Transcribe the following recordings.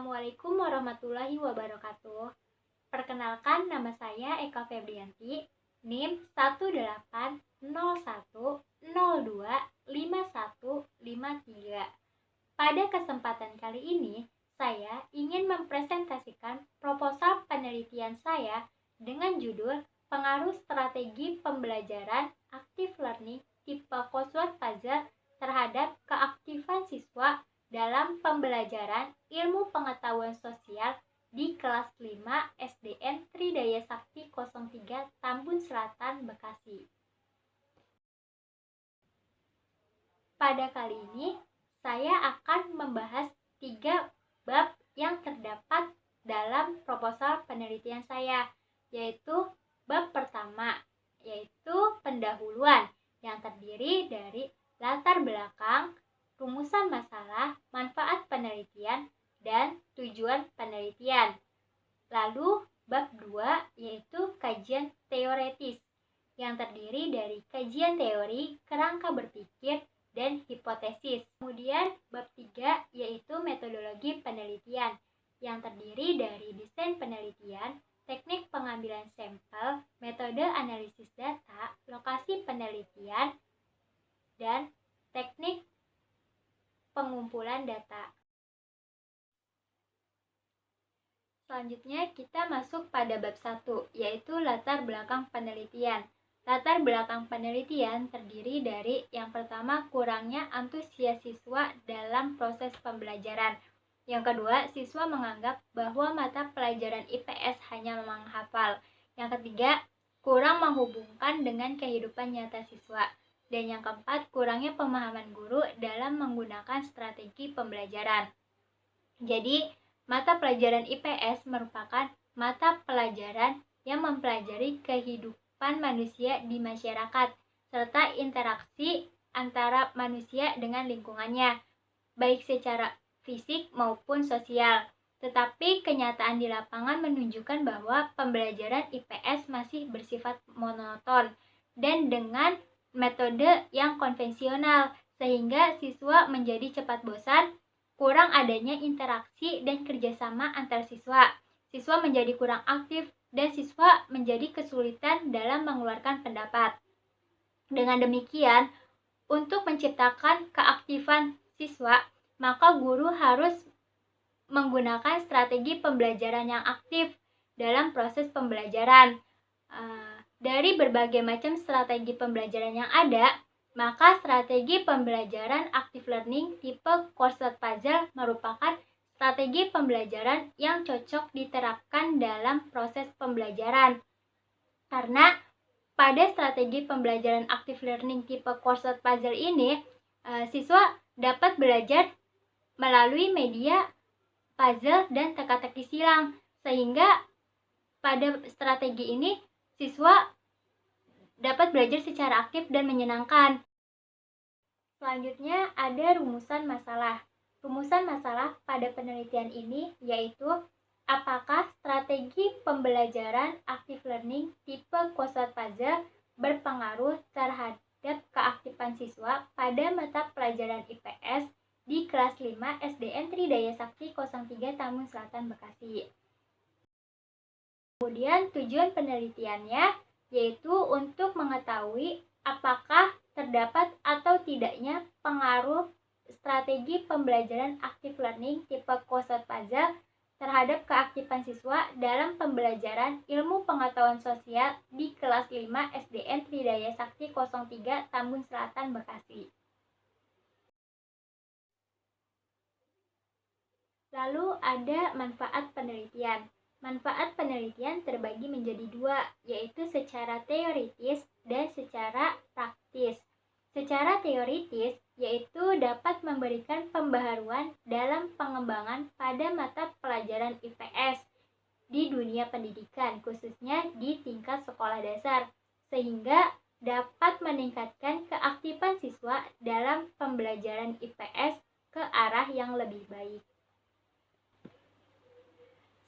Assalamualaikum warahmatullahi wabarakatuh. Perkenalkan, nama saya Eka Febrianti, NIM 18001025153. Pada kesempatan kali ini, saya ingin mempresentasikan proposal penelitian saya dengan judul Pengaruh Strategi Pembelajaran Active Learning tipe Crossword Puzzle terhadap keaktifan siswa dalam pembelajaran ilmu pengetahuan sosial di kelas 5 SDN Tridaya Sakti 03 Tambun Selatan, Bekasi. Pada kali ini, saya akan membahas 3 bab yang terdapat dalam proposal penelitian saya, yaitu bab pertama, yaitu pendahuluan, yang terdiri dari latar belakang, rumusan masalah, manfaat penelitian, dan tujuan penelitian. Lalu, bab 2 yaitu kajian teoretis, yang terdiri dari kajian teori, kerangka berpikir, dan hipotesis. Kemudian, bab 3 yaitu metodologi penelitian, yang terdiri dari desain penelitian, teknik pengambilan sampel, metode analisis data, lokasi penelitian, dan teknik pengumpulan data. Selanjutnya kita masuk pada bab 1, yaitu latar belakang penelitian. Latar belakang penelitian terdiri dari yang pertama, kurangnya antusias siswa dalam proses pembelajaran. Yang kedua, siswa menganggap bahwa mata pelajaran IPS hanya menghafal. Yang ketiga, kurang menghubungkan dengan kehidupan nyata siswa. Dan yang keempat, kurangnya pemahaman guru dalam menggunakan strategi pembelajaran. Jadi, mata pelajaran IPS merupakan mata pelajaran yang mempelajari kehidupan manusia di masyarakat, serta interaksi antara manusia dengan lingkungannya, baik secara fisik maupun sosial. Tetapi kenyataan di lapangan menunjukkan bahwa pembelajaran IPS masih bersifat monoton dan dengan metode yang konvensional, sehingga siswa menjadi cepat bosan, kurang adanya interaksi dan kerjasama antar siswa. Siswa menjadi kurang aktif dan siswa menjadi kesulitan dalam mengeluarkan pendapat. Dengan demikian, untuk menciptakan keaktifan siswa, maka guru harus menggunakan strategi pembelajaran yang aktif dalam proses pembelajaran. Dari berbagai macam strategi pembelajaran yang ada, maka strategi pembelajaran active learning tipe crossword puzzle merupakan strategi pembelajaran yang cocok diterapkan dalam proses pembelajaran. Karena pada strategi pembelajaran active learning tipe crossword puzzle ini, siswa dapat belajar melalui media puzzle dan teka-teki silang, sehingga pada strategi ini siswa dapat belajar secara aktif dan menyenangkan. Selanjutnya ada rumusan masalah. Rumusan masalah pada penelitian ini yaitu apakah strategi pembelajaran active learning tipe crossword puzzle berpengaruh terhadap keaktifan siswa pada mata pelajaran IPS di kelas 5 SDN Tridaya Sakti 03 Tambun Selatan, Bekasi. Kemudian tujuan penelitiannya yaitu untuk mengetahui apakah terdapat atau tidaknya pengaruh strategi pembelajaran active learning tipe crossword puzzle terhadap keaktifan siswa dalam pembelajaran ilmu pengetahuan sosial di kelas 5 SDN Tridaya Sakti 03 Tambun Selatan, Bekasi. Lalu ada manfaat penelitian. Manfaat penelitian terbagi menjadi 2, yaitu secara teoritis dan secara praktis. Secara teoritis, yaitu dapat memberikan pembaharuan dalam pengembangan pada mata pelajaran IPS di dunia pendidikan, khususnya di tingkat sekolah dasar, sehingga dapat meningkatkan keaktifan siswa dalam pembelajaran IPS ke arah yang lebih baik.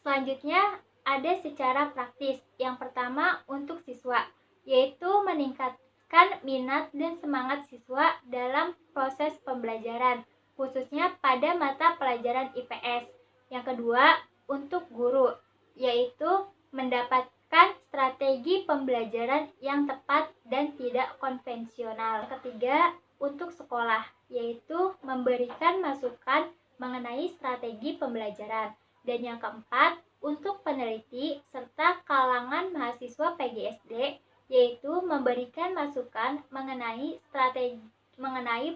Selanjutnya, ada secara praktis. Yang pertama untuk siswa, yaitu meningkatkan minat dan semangat siswa dalam proses pembelajaran, khususnya pada mata pelajaran IPS. Yang Yang kedua, untuk guru, yaitu mendapatkan strategi pembelajaran yang tepat dan tidak konvensional. Yang ketiga, untuk sekolah, yaitu memberikan masukan mengenai strategi pembelajaran. Dan yang keempat, untuk peneliti serta kalangan mahasiswa PGSD, yaitu memberikan masukan mengenai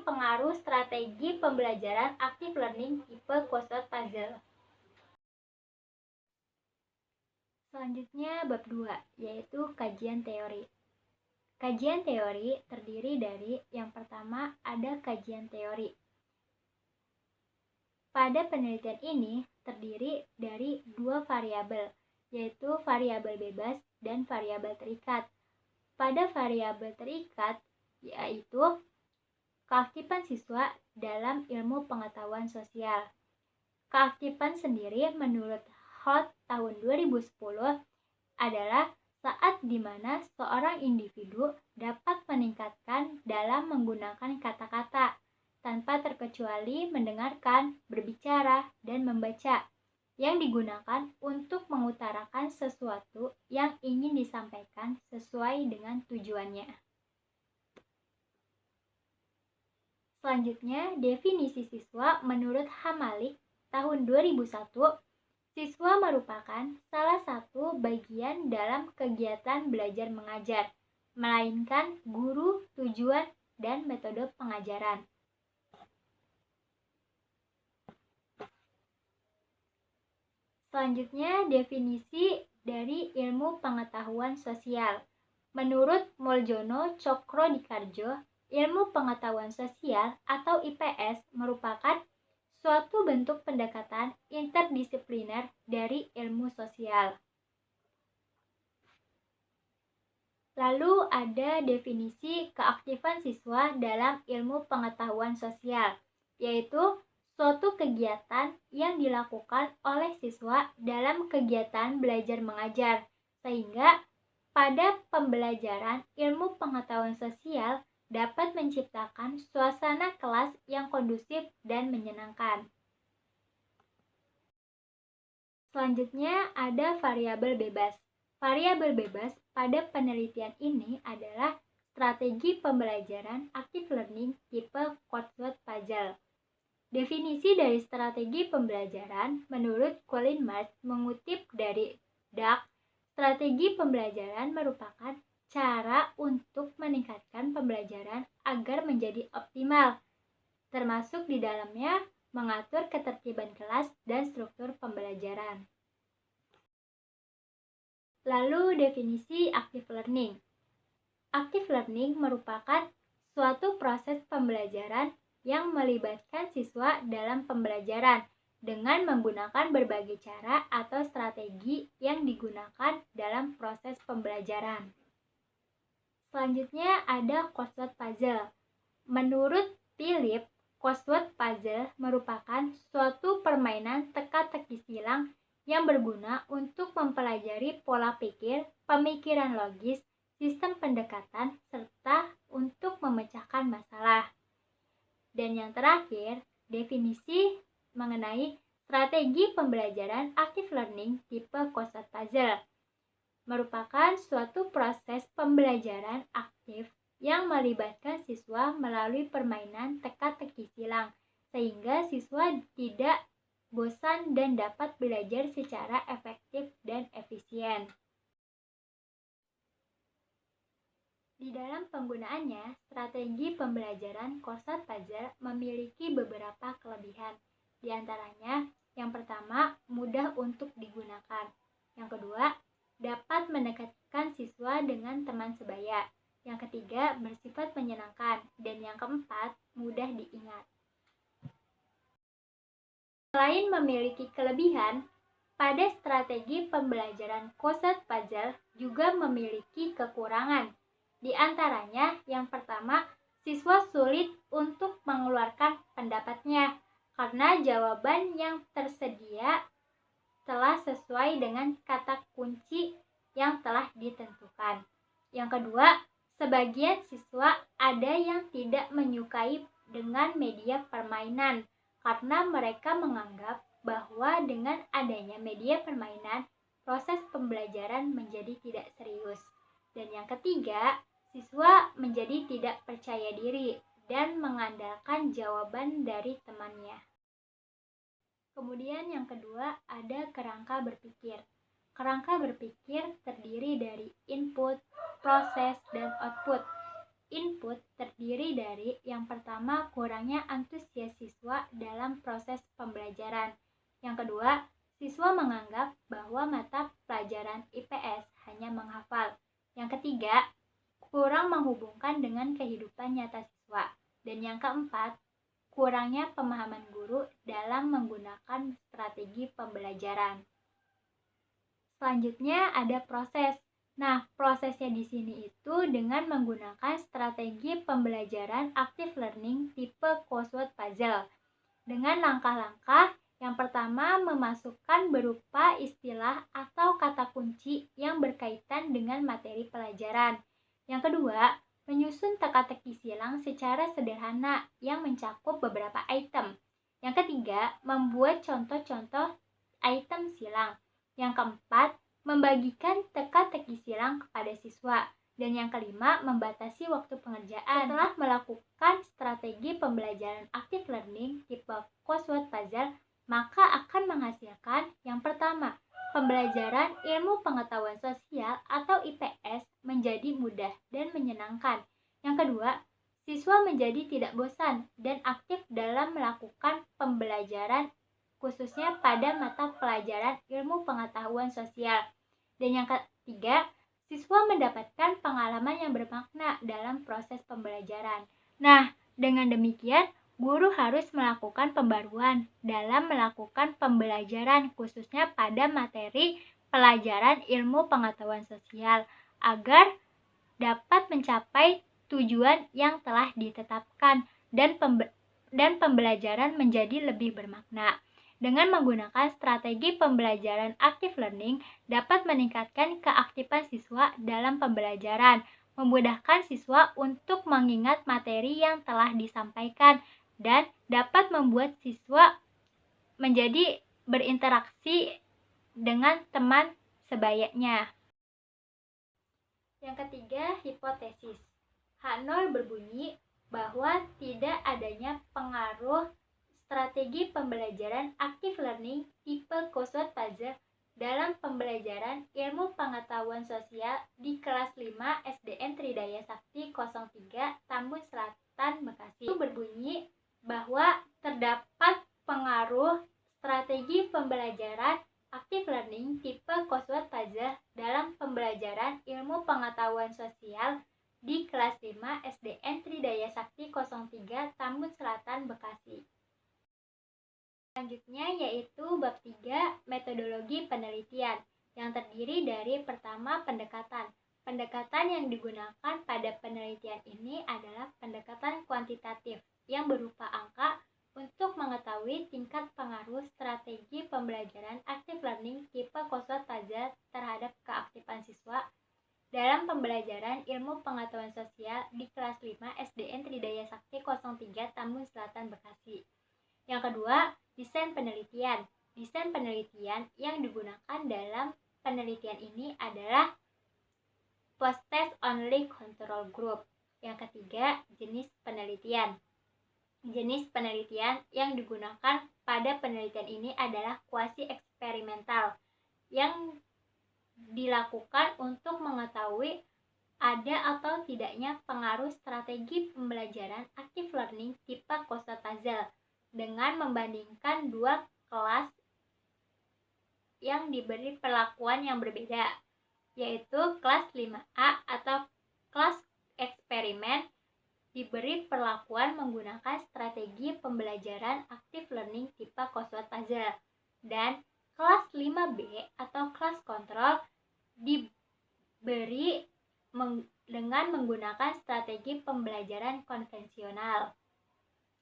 pengaruh strategi pembelajaran active learning tipe crossword puzzle. Selanjutnya bab 2, yaitu kajian teori. Kajian teori terdiri dari yang pertama ada kajian teori. Pada penelitian ini terdiri dari dua variabel, yaitu variabel bebas dan variabel terikat. Pada variabel terikat, yaitu keaktifan siswa dalam ilmu pengetahuan sosial. Keaktifan sendiri menurut Holt tahun 2010 adalah saat di mana seorang individu dapat meningkatkan dalam menggunakan kata-kata tanpa terkecuali mendengarkan, berbicara, dan membaca, yang digunakan untuk mengutarakan sesuatu yang ingin disampaikan sesuai dengan tujuannya. Selanjutnya, definisi siswa menurut Hamalik tahun 2001, siswa merupakan salah satu bagian dalam kegiatan belajar mengajar, melainkan guru, tujuan, dan metode pengajaran. Selanjutnya, definisi dari ilmu pengetahuan sosial. Menurut Muljono Cokro-Dikarjo, ilmu pengetahuan sosial atau IPS merupakan suatu bentuk pendekatan interdisipliner dari ilmu sosial. Lalu ada definisi keaktifan siswa dalam ilmu pengetahuan sosial, yaitu suatu kegiatan yang dilakukan oleh siswa dalam kegiatan belajar mengajar, sehingga pada pembelajaran ilmu pengetahuan sosial dapat menciptakan suasana kelas yang kondusif dan menyenangkan. Selanjutnya ada variabel bebas. Variabel bebas pada penelitian ini adalah strategi pembelajaran active learning tipe crossword puzzle. Definisi dari strategi pembelajaran menurut Colin Marsh mengutip dari Duck, strategi pembelajaran merupakan cara untuk meningkatkan pembelajaran agar menjadi optimal, termasuk di dalamnya mengatur ketertiban kelas dan struktur pembelajaran. Lalu definisi active learning. Active learning merupakan suatu proses pembelajaran yang melibatkan siswa dalam pembelajaran dengan menggunakan berbagai cara atau strategi yang digunakan dalam proses pembelajaran. Selanjutnya ada crossword puzzle. Menurut Philip, crossword puzzle merupakan suatu permainan teka-teki silang yang berguna untuk mempelajari pola pikir, pemikiran logis, sistem pendekatan, serta untuk memecahkan masalah. Dan yang terakhir, definisi mengenai strategi pembelajaran active learning tipe crossword puzzle merupakan suatu proses pembelajaran aktif yang melibatkan siswa melalui permainan teka-teki silang, sehingga siswa tidak bosan dan dapat belajar secara efektif dan efisien. Di dalam penggunaannya, strategi pembelajaran crossword puzzle memiliki beberapa kelebihan. Di antaranya, yang pertama, mudah untuk digunakan. Yang kedua, dapat mendekatkan siswa dengan teman sebaya. Yang ketiga, bersifat menyenangkan. Dan yang keempat, mudah diingat. Selain memiliki kelebihan, pada strategi pembelajaran crossword puzzle juga memiliki kekurangan. Di antaranya, yang pertama, siswa sulit untuk mengeluarkan pendapatnya karena jawaban yang tersedia telah sesuai dengan kata kunci yang telah ditentukan. Yang kedua, sebagian siswa ada yang tidak menyukai dengan media permainan karena mereka menganggap bahwa dengan adanya media permainan, proses pembelajaran menjadi tidak serius. Dan yang ketiga, siswa menjadi tidak percaya diri dan mengandalkan jawaban dari temannya. Kemudian yang kedua, ada kerangka berpikir. Kerangka berpikir terdiri dari input, proses, dan output. Input terdiri dari yang pertama, kurangnya antusias siswa dalam proses pembelajaran. Yang kedua, siswa menganggap bahwa mata pelajaran IPS hanya menghafal. Yang ketiga, kurang menghubungkan dengan kehidupan nyata siswa. Dan yang keempat, kurangnya pemahaman guru dalam menggunakan strategi pembelajaran. Selanjutnya ada proses. Nah, prosesnya di sini itu dengan menggunakan strategi pembelajaran active learning tipe crossword puzzle. Dengan langkah-langkah, yang pertama memasukkan berupa istilah atau kata kunci yang berkaitan dengan materi pelajaran. Yang kedua, menyusun teka-teki silang secara sederhana yang mencakup beberapa item. Yang ketiga, membuat contoh-contoh item silang. Yang keempat, membagikan teka-teki silang kepada siswa. Dan yang kelima, membatasi waktu pengerjaan. Setelah melakukan strategi pembelajaran active learning tipe crossword puzzle, maka akan menghasilkan yang pertama, pembelajaran ilmu pengetahuan sosial atau IPS menjadi mudah dan menyenangkan. Yang kedua, siswa menjadi tidak bosan dan aktif dalam melakukan pembelajaran khususnya pada mata pelajaran ilmu pengetahuan sosial. Dan yang ketiga, siswa mendapatkan pengalaman yang bermakna dalam proses pembelajaran. Nah, dengan demikian, guru harus melakukan pembaruan dalam melakukan pembelajaran khususnya pada materi pelajaran ilmu pengetahuan sosial agar dapat mencapai tujuan yang telah ditetapkan dan pembelajaran menjadi lebih bermakna. Dengan menggunakan strategi pembelajaran active learning dapat meningkatkan keaktifan siswa dalam pembelajaran, memudahkan siswa untuk mengingat materi yang telah disampaikan, dan dapat membuat siswa menjadi berinteraksi dengan teman sebayanya. Yang ketiga, hipotesis. H0 berbunyi bahwa tidak adanya pengaruh strategi pembelajaran active learning tipe crossword puzzle dalam pembelajaran ilmu pengetahuan sosial di kelas 5 SDN Tridaya Sakti 03 Tambun Selatan, Bekasi. Itu berbunyi bahwa terdapat pengaruh strategi pembelajaran active learning tipe crossword puzzle dalam pembelajaran ilmu pengetahuan sosial di kelas 5 SDN Tridaya Sakti 03 Tambun Selatan, Bekasi. Selanjutnya yaitu bab 3, metodologi penelitian, yang terdiri dari pertama, pendekatan. Pendekatan yang digunakan pada penelitian ini adalah pendekatan kuantitatif yang berupa angka untuk mengetahui tingkat pengaruh strategi pembelajaran active learning tipe crossword puzzle terhadap keaktifan siswa dalam pembelajaran ilmu pengetahuan sosial di kelas 5 SDN Tridaya Sakti 03 Tambun Selatan, Bekasi. Yang kedua, desain penelitian. Desain penelitian yang digunakan dalam penelitian ini adalah post-test only control group. Yang ketiga, jenis penelitian. Jenis penelitian yang digunakan pada penelitian ini adalah kuasi eksperimental yang dilakukan untuk mengetahui ada atau tidaknya pengaruh strategi pembelajaran active learning tipe crossword puzzle dengan membandingkan dua kelas yang diberi perlakuan yang berbeda, yaitu kelas 5A atau kelas eksperimen diberi perlakuan menggunakan strategi pembelajaran active learning tipe crossword puzzle, dan kelas 5B atau kelas kontrol diberi dengan menggunakan strategi pembelajaran konvensional.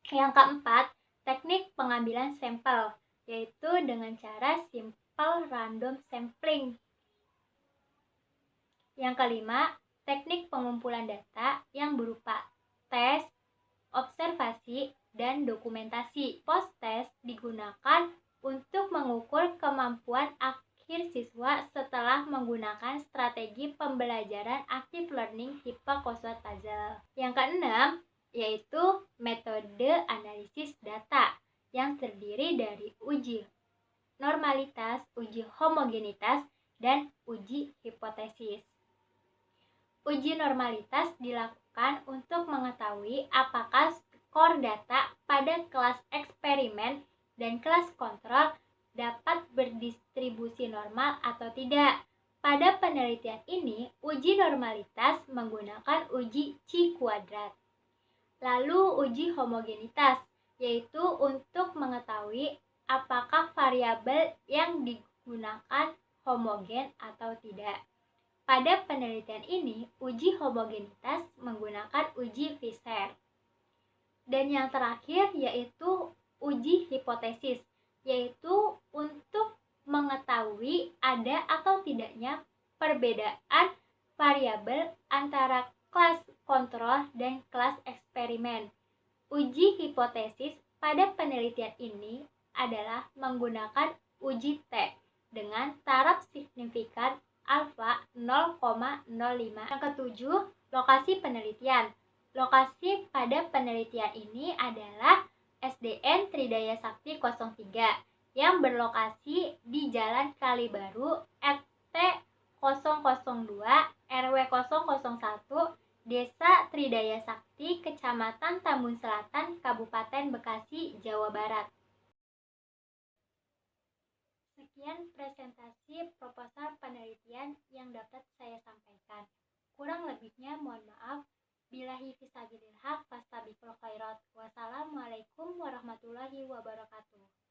Yang keempat, teknik pengambilan sampel, yaitu dengan cara simple random sampling. Yang kelima, teknik pengumpulan data yang berupa tes, observasi, dan dokumentasi. Post-test digunakan untuk mengukur kemampuan akhir siswa setelah menggunakan strategi pembelajaran active learning tipe Kosovo puzzle. Yang keenam, yaitu metode analisis data yang terdiri dari uji normalitas, uji homogenitas, dan uji hipotesis. Uji normalitas dilakukan untuk mengetahui apakah skor data pada kelas eksperimen dan kelas kontrol dapat berdistribusi normal atau tidak. Pada penelitian ini, uji normalitas menggunakan uji Chi kuadrat. Lalu uji homogenitas, yaitu untuk mengetahui apakah variabel yang digunakan homogen atau tidak. Pada penelitian ini, uji homogenitas menggunakan uji Fisher. Dan yang terakhir yaitu uji hipotesis, yaitu untuk mengetahui ada atau tidaknya perbedaan variabel antara kelas kontrol dan kelas eksperimen. Uji hipotesis pada penelitian ini adalah menggunakan uji T dengan taraf signifikan alfa 0,05. Yang ketujuh, lokasi penelitian. Lokasi pada penelitian ini adalah SDN Tridaya Sakti 03 yang berlokasi di Jalan Kalibaru, RT 002, RW 001, Desa Tridaya Sakti, Kecamatan Tambun Selatan, Kabupaten Bekasi, Jawa Barat. Sekian presentasi proposal penelitian yang dapat saya sampaikan. Kurang lebihnya mohon maaf. Billahi fisabilillah, fastabiqul khairat. Wassalamualaikum warahmatullahi wabarakatuh.